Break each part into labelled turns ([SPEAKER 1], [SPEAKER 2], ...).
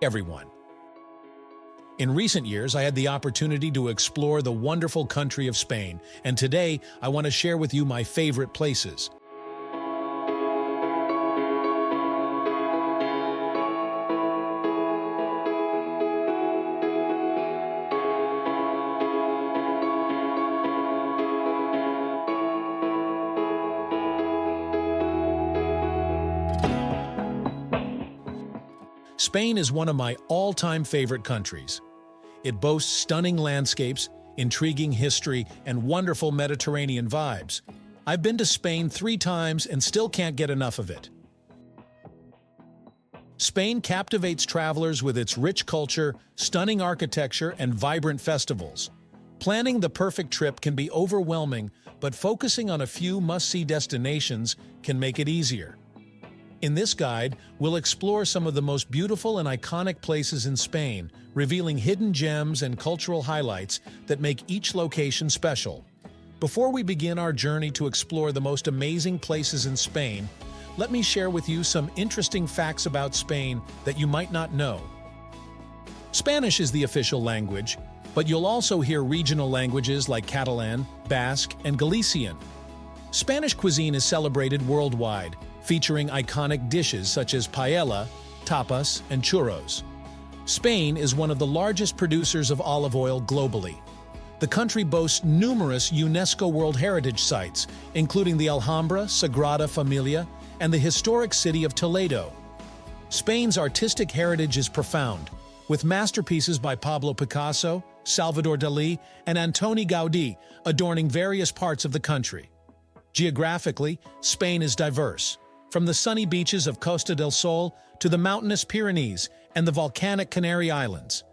[SPEAKER 1] everyone. In recent years, I had the opportunity to explore the wonderful country of Spain, and today I want to share with you my favorite places. Spain is one of my all-time favorite countries. It boasts stunning landscapes, intriguing history, and wonderful Mediterranean vibes. I've been to Spain 3 times and still can't get enough of it. Spain captivates travelers with its rich culture, stunning architecture, and vibrant festivals. Planning the perfect trip can be overwhelming, but focusing on a few must-see destinations can make it easier. In this guide, we'll explore some of the most beautiful and iconic places in Spain, revealing hidden gems and cultural highlights that make each location special. Before we begin our journey to explore the most amazing places in Spain, let me share with you some interesting facts about Spain that you might not know. Spanish is the official language, but you'll also hear regional languages like Catalan, Basque, and Galician. Spanish cuisine is celebrated worldwide, featuring iconic dishes such as paella, tapas, and churros. Spain is one of the largest producers of olive oil globally. The country boasts numerous UNESCO World Heritage Sites, including the Alhambra, Sagrada Familia, and the historic city of Toledo. Spain's artistic heritage is profound, with masterpieces by Pablo Picasso, Salvador Dalí, and Antoni Gaudí adorning various parts of the country. Geographically, Spain is diverse, from the sunny beaches of Costa del Sol to the mountainous Pyrenees and the volcanic Canary Islands.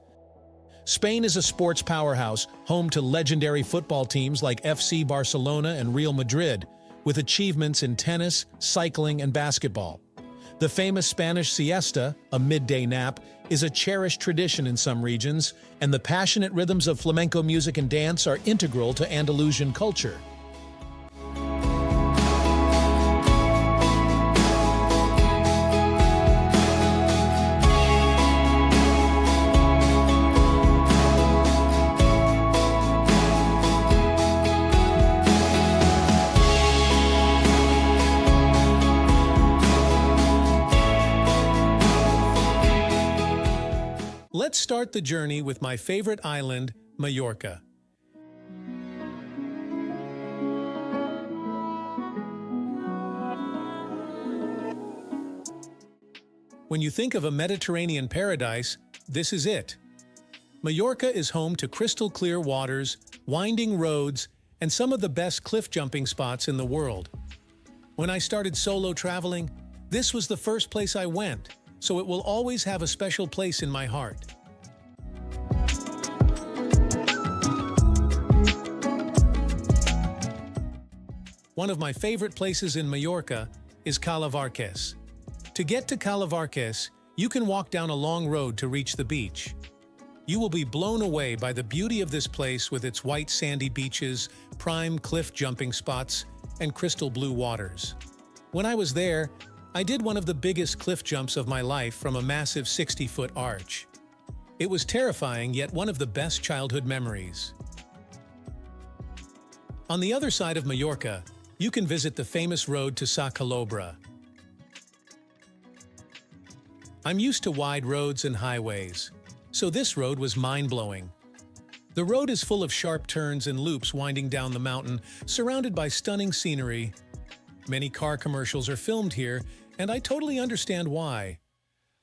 [SPEAKER 1] Spain is a sports powerhouse, home to legendary football teams like FC Barcelona and Real Madrid, with achievements in tennis, cycling, and basketball. The famous Spanish siesta, a midday nap, is a cherished tradition in some regions, and the passionate rhythms of flamenco music and dance are integral to Andalusian culture. Let's start the journey with my favorite island, Majorca. When you think of a Mediterranean paradise, this is it. Majorca is home to crystal-clear waters, winding roads, and some of the best cliff-jumping spots in the world. When I started solo traveling, this was the first place I went, so it will always have a special place in my heart. One of my favorite places in Majorca is Calavarques. To get to Calavarques, you can walk down a long road to reach the beach. You will be blown away by the beauty of this place with its white sandy beaches, prime cliff jumping spots, and crystal blue waters. When I was there, I did one of the biggest cliff jumps of my life from a massive 60-foot arch. It was terrifying, yet one of the best childhood memories. On the other side of Majorca, you can visit the famous road to Sa Calobra. I'm used to wide roads and highways, so this road was mind-blowing. The road is full of sharp turns and loops winding down the mountain, surrounded by stunning scenery. Many car commercials are filmed here, and I totally understand why.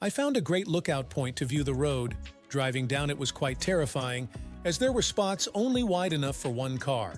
[SPEAKER 1] I found a great lookout point to view the road. Driving down it was quite terrifying, as there were spots only wide enough for one car.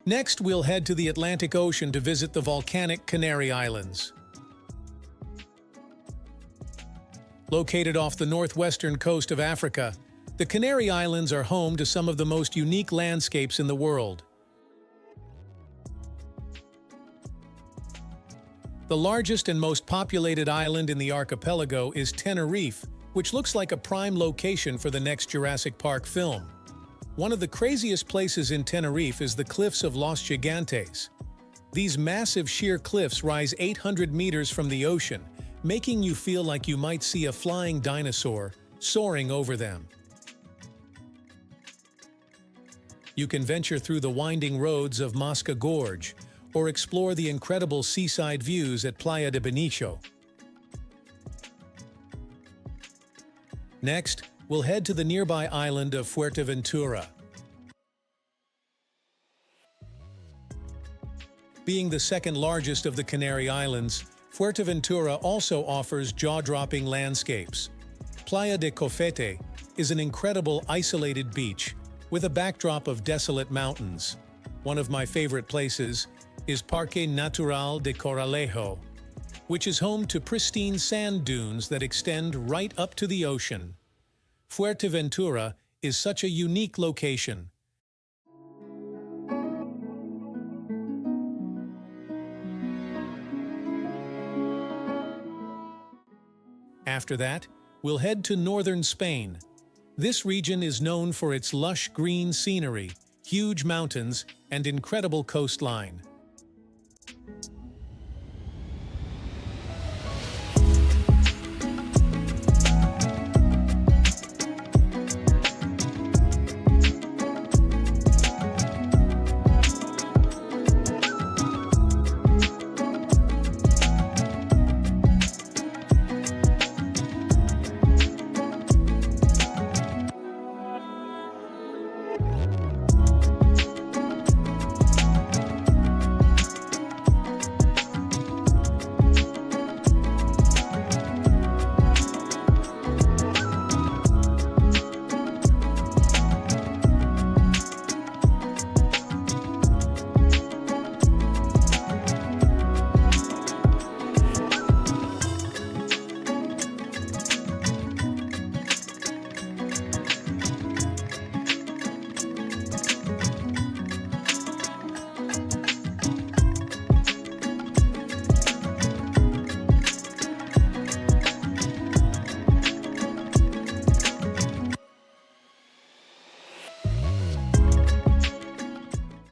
[SPEAKER 1] Next, we'll head to the Atlantic Ocean to visit the volcanic Canary Islands. Located off the northwestern coast of Africa, the Canary Islands are home to some of the most unique landscapes in the world. The largest and most populated island in the archipelago is Tenerife, which looks like a prime location for the next Jurassic Park film. One of the craziest places in Tenerife is the cliffs of Los Gigantes. These massive sheer cliffs rise 800 meters from the ocean, making you feel like you might see a flying dinosaur soaring over them. You can venture through the winding roads of Mosca Gorge, or explore the incredible seaside views at Playa de Benicio. Next, we'll head to the nearby island of Fuerteventura. Being the second largest of the Canary Islands, Fuerteventura also offers jaw-dropping landscapes. Playa de Cofete is an incredible isolated beach with a backdrop of desolate mountains. One of my favorite places is Parque Natural de Coralejo, which is home to pristine sand dunes that extend right up to the ocean. Fuerteventura is such a unique location. After that, we'll head to northern Spain. This region is known for its lush green scenery, huge mountains, and incredible coastline.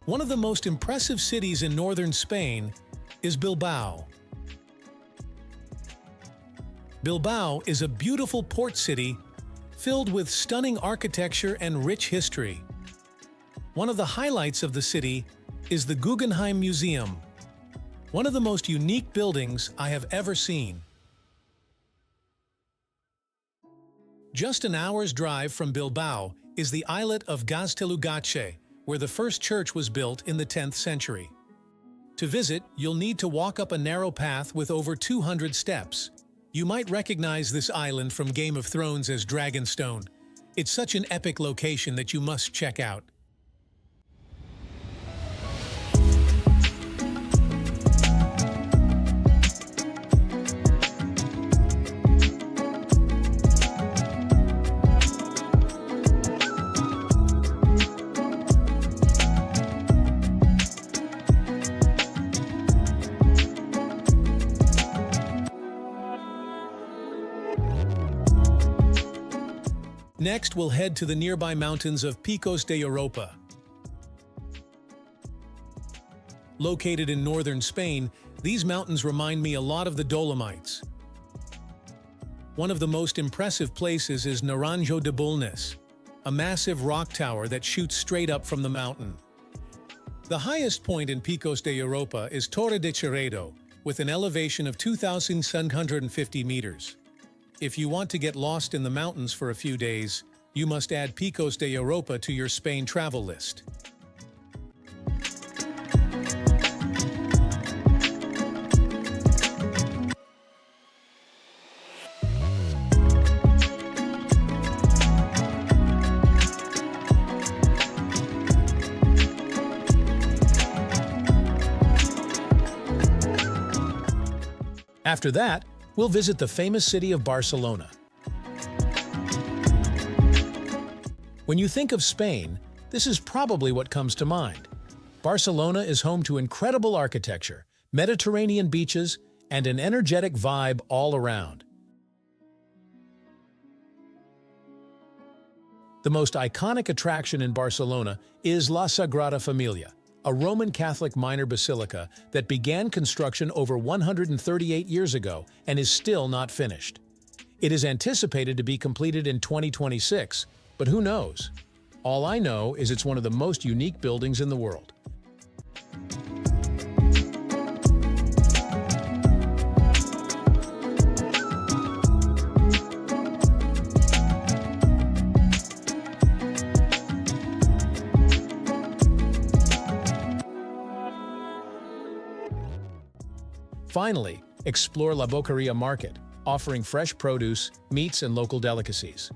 [SPEAKER 1] One of the most impressive cities in northern Spain is Bilbao. Bilbao is a beautiful port city filled with stunning architecture and rich history. One of the highlights of the city is the Guggenheim Museum, one of the most unique buildings I have ever seen. Just an hour's drive from Bilbao is the islet of Gaztelugatxe, where the first church was built in the 10th century. To visit, you'll need to walk up a narrow path with over 200 steps. You might recognize this island from Game of Thrones as Dragonstone. It's such an epic location that you must check out. Next, we'll head to the nearby mountains of Picos de Europa. Located in northern Spain, these mountains remind me a lot of the Dolomites. One of the most impressive places is Naranjo de Bulnes, a massive rock tower that shoots straight up from the mountain. The highest point in Picos de Europa is Torre de Cheredo, with an elevation of 2,750 meters. If you want to get lost in the mountains for a few days, you must add Picos de Europa to your Spain travel list. After that, we'll visit the famous city of Barcelona. When you think of Spain, this is probably what comes to mind. Barcelona is home to incredible architecture, Mediterranean beaches, and an energetic vibe all around. The most iconic attraction in Barcelona is La Sagrada Familia, a Roman Catholic minor basilica that began construction over 138 years ago and is still not finished. It is anticipated to be completed in 2026, but who knows? All I know is it's one of the most unique buildings in the world. Finally, explore La Boqueria Market, offering fresh produce, meats, and local delicacies.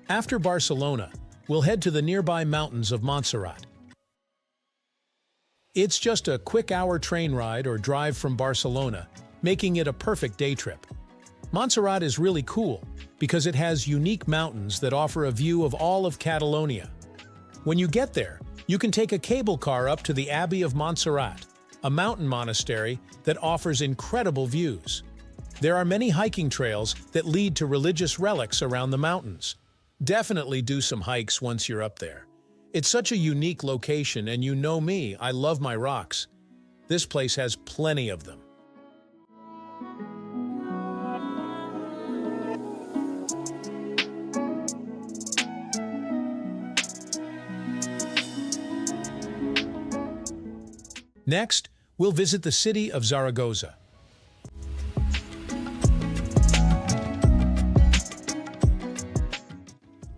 [SPEAKER 1] After Barcelona, we'll head to the nearby mountains of Montserrat. It's just a quick-hour train ride or drive from Barcelona, making it a perfect day trip. Montserrat is really cool because it has unique mountains that offer a view of all of Catalonia. When you get there, you can take a cable car up to the Abbey of Montserrat, a mountain monastery that offers incredible views. There are many hiking trails that lead to religious relics around the mountains. Definitely do some hikes once you're up there. It's such a unique location, and you know me, I love my rocks. This place has plenty of them. Next, we'll visit the city of Zaragoza.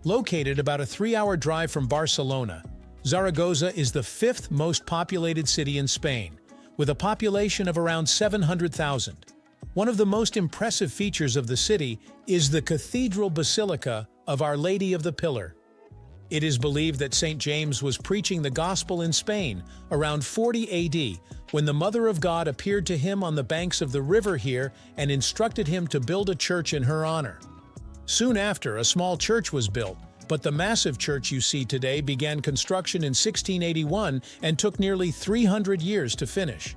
[SPEAKER 1] Located about a 3-hour drive from Barcelona, Zaragoza is the 5th most populated city in Spain, with a population of around 700,000. One of the most impressive features of the city is the Cathedral Basilica of Our Lady of the Pillar. It is believed that St. James was preaching the gospel in Spain around 40 AD, when the Mother of God appeared to him on the banks of the river here and instructed him to build a church in her honor. Soon after, a small church was built, but the massive church you see today began construction in 1681 and took nearly 300 years to finish.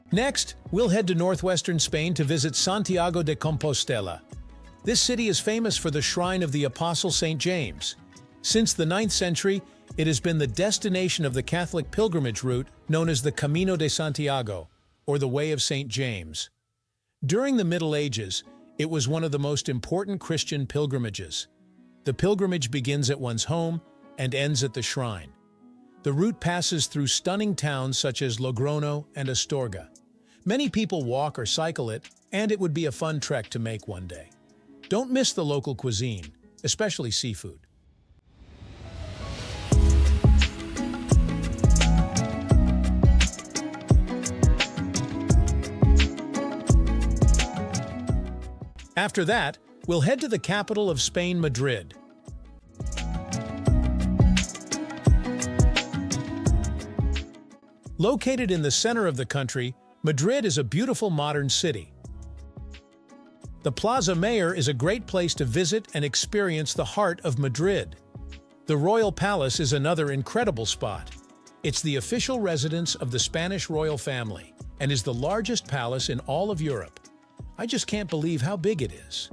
[SPEAKER 1] Next, we'll head to northwestern Spain to visit Santiago de Compostela. This city is famous for the shrine of the Apostle St. James. Since the 9th century, it has been the destination of the Catholic pilgrimage route known as the Camino de Santiago, or the Way of St. James. During the Middle Ages, it was one of the most important Christian pilgrimages. The pilgrimage begins at one's home and ends at the shrine. The route passes through stunning towns such as Logroño and Astorga. Many people walk or cycle it, and it would be a fun trek to make one day. Don't miss the local cuisine, especially seafood. After that, we'll head to the capital of Spain, Madrid. Located in the center of the country, Madrid is a beautiful modern city. The Plaza Mayor is a great place to visit and experience the heart of Madrid. The Royal Palace is another incredible spot. It's the official residence of the Spanish royal family and is the largest palace in all of Europe. I just can't believe how big it is.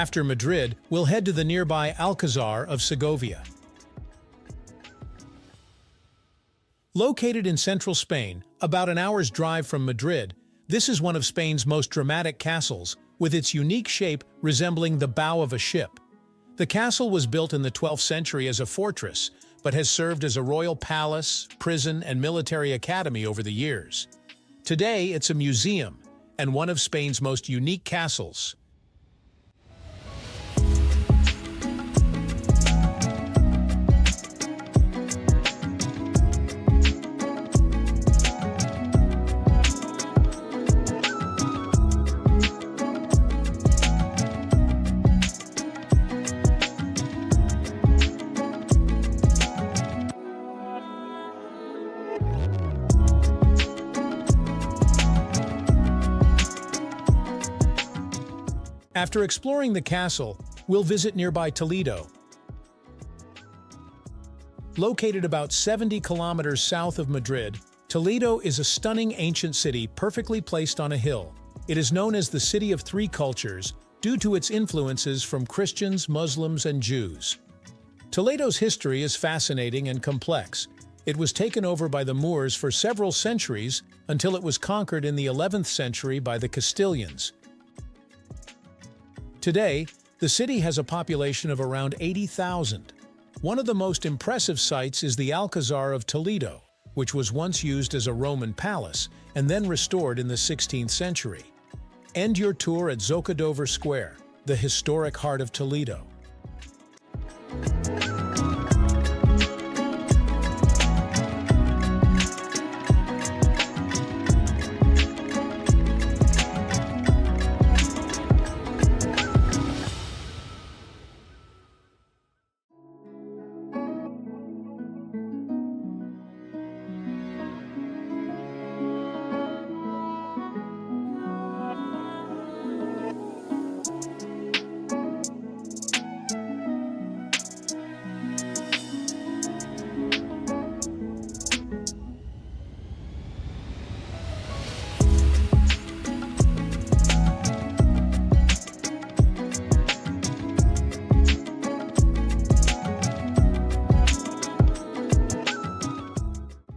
[SPEAKER 1] After Madrid, we'll head to the nearby Alcázar of Segovia. Located in central Spain, about an hour's drive from Madrid, this is one of Spain's most dramatic castles, with its unique shape resembling the bow of a ship. The castle was built in the 12th century as a fortress, but has served as a royal palace, prison, and military academy over the years. Today, it's a museum and one of Spain's most unique castles. After exploring the castle, we'll visit nearby Toledo. Located about 70 kilometers south of Madrid, Toledo is a stunning ancient city perfectly placed on a hill. It is known as the City of Three Cultures due to its influences from Christians, Muslims, and Jews. Toledo's history is fascinating and complex. It was taken over by the Moors for several centuries until it was conquered in the 11th century by the Castilians. Today, the city has a population of around 80,000. One of the most impressive sights is the Alcázar of Toledo, which was once used as a Roman palace and then restored in the 16th century. End your tour at Zocodover Square, the historic heart of Toledo.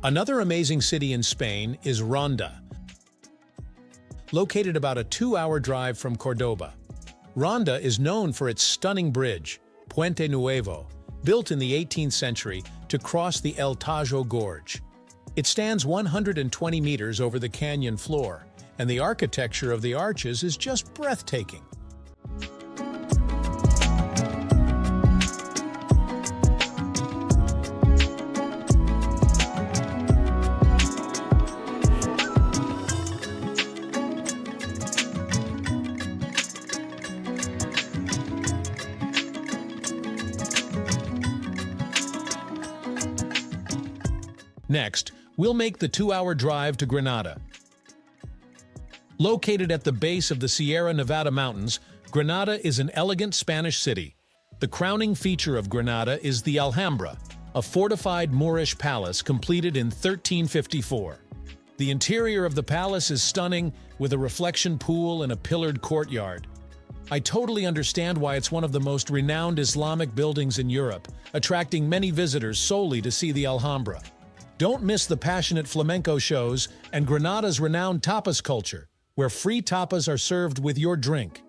[SPEAKER 1] Another amazing city in Spain is Ronda. Located about a 2-hour drive from Cordoba, Ronda is known for its stunning bridge, Puente Nuevo, built in the 18th century to cross the El Tajo Gorge. It stands 120 meters over the canyon floor, and the architecture of the arches is just breathtaking. Next, we'll make the 2-hour drive to Granada. Located at the base of the Sierra Nevada mountains, Granada is an elegant Spanish city. The crowning feature of Granada is the Alhambra, a fortified Moorish palace completed in 1354. The interior of the palace is stunning, with a reflection pool and a pillared courtyard. I totally understand why it's one of the most renowned Islamic buildings in Europe, attracting many visitors solely to see the Alhambra. Don't miss the passionate flamenco shows and Granada's renowned tapas culture, where free tapas are served with your drink.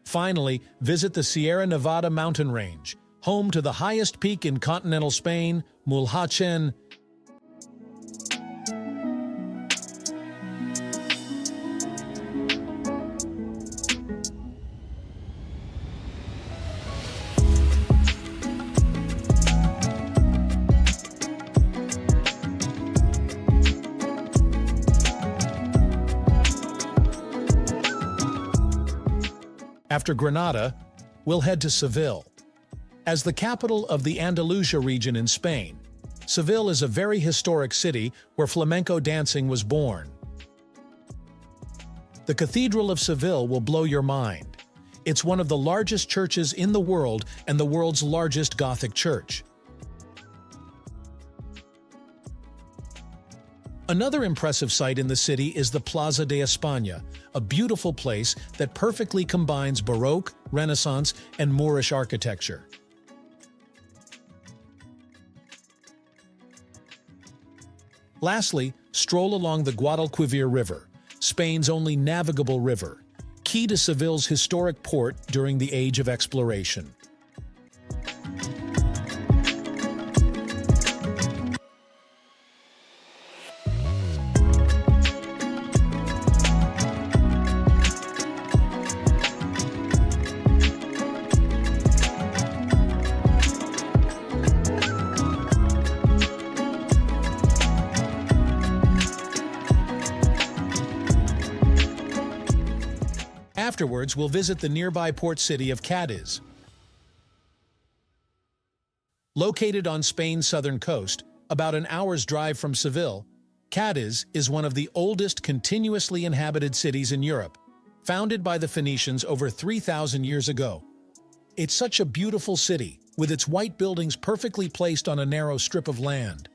[SPEAKER 1] Finally, visit the Sierra Nevada mountain range, home to the highest peak in continental Spain, Mulhachen. After Granada, we'll head to Seville. As the capital of the Andalusia region in Spain, Seville is a very historic city where flamenco dancing was born. The Cathedral of Seville will blow your mind. It's one of the largest churches in the world and the world's largest Gothic church. Another impressive sight in the city is the Plaza de España, a beautiful place that perfectly combines Baroque, Renaissance, and Moorish architecture. Lastly, stroll along the Guadalquivir River, Spain's only navigable river, key to Seville's historic port during the Age of Exploration. Afterwards, we'll visit the nearby port city of Cadiz. Located on Spain's southern coast, about an hour's drive from Seville, Cadiz is one of the oldest continuously inhabited cities in Europe, founded by the Phoenicians over 3,000 years ago. It's such a beautiful city, with its white buildings perfectly placed on a narrow strip of land.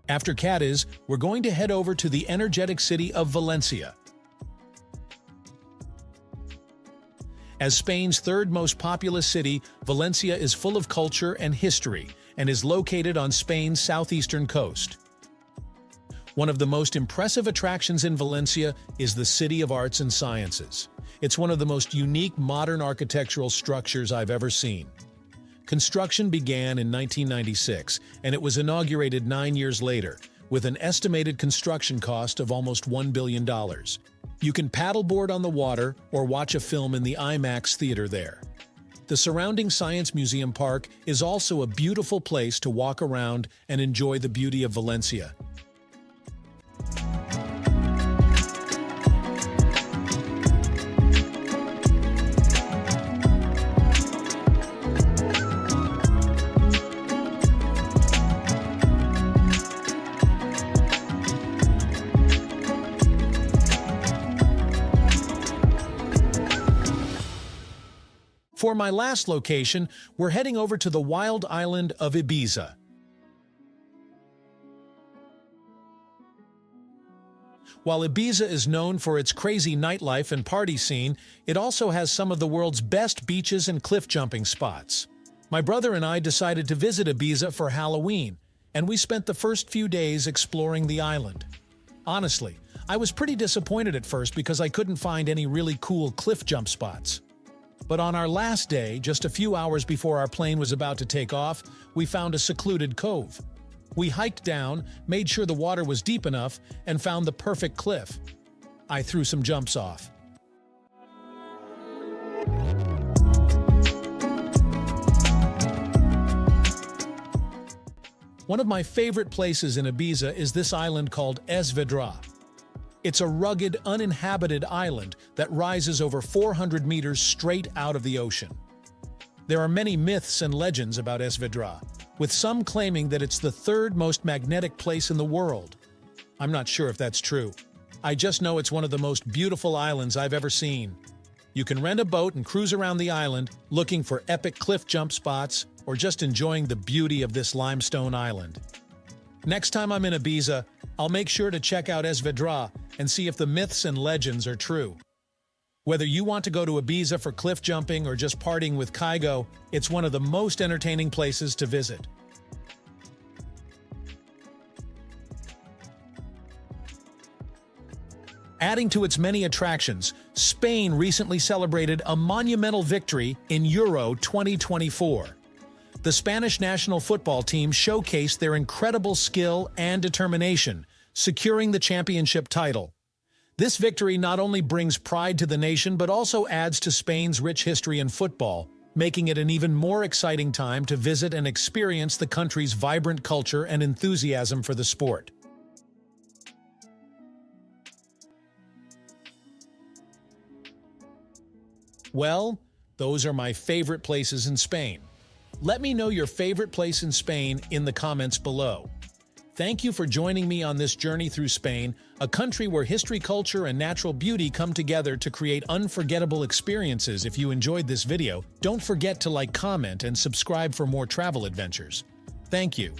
[SPEAKER 1] After Cadiz, we're going to head over to the energetic city of Valencia. As Spain's third most populous city, Valencia is full of culture and history and is located on Spain's southeastern coast. One of the most impressive attractions in Valencia is the City of Arts and Sciences. It's one of the most unique modern architectural structures I've ever seen. Construction began in 1996, and it was inaugurated 9 years later, with an estimated construction cost of almost $1 billion. You can paddleboard on the water or watch a film in the IMAX theater there. The surrounding Science Museum Park is also a beautiful place to walk around and enjoy the beauty of Valencia. For my last location, we're heading over to the wild island of Ibiza. While Ibiza is known for its crazy nightlife and party scene, it also has some of the world's best beaches and cliff jumping spots. My brother and I decided to visit Ibiza for Halloween, and we spent the first few days exploring the island. Honestly, I was pretty disappointed at first because I couldn't find any really cool cliff jump spots. But on our last day, just a few hours before our plane was about to take off, we found a secluded cove. We hiked down, made sure the water was deep enough, and found the perfect cliff. I threw some jumps off. One of my favorite places in Ibiza is this island called Es Vedrà. It's a rugged, uninhabited island that rises over 400 meters straight out of the ocean. There are many myths and legends about Es Vedrà, with some claiming that it's the third most magnetic place in the world. I'm not sure if that's true. I just know it's one of the most beautiful islands I've ever seen. You can rent a boat and cruise around the island, looking for epic cliff jump spots or just enjoying the beauty of this limestone island. Next time I'm in Ibiza, I'll make sure to check out Es Vedrà and see if the myths and legends are true. Whether you want to go to Ibiza for cliff jumping or just partying with Kygo, it's one of the most entertaining places to visit. Adding to its many attractions, Spain recently celebrated a monumental victory in Euro 2024. The Spanish national football team showcased their incredible skill and determination, securing the championship title. This victory not only brings pride to the nation but also adds to Spain's rich history in football, making it an even more exciting time to visit and experience the country's vibrant culture and enthusiasm for the sport. Well, those are my favorite places in Spain. Let me know your favorite place in Spain in the comments below. Thank you for joining me on this journey through Spain, a country where history, culture, and natural beauty come together to create unforgettable experiences. If you enjoyed this video, don't forget to like, comment, and subscribe for more travel adventures. Thank you.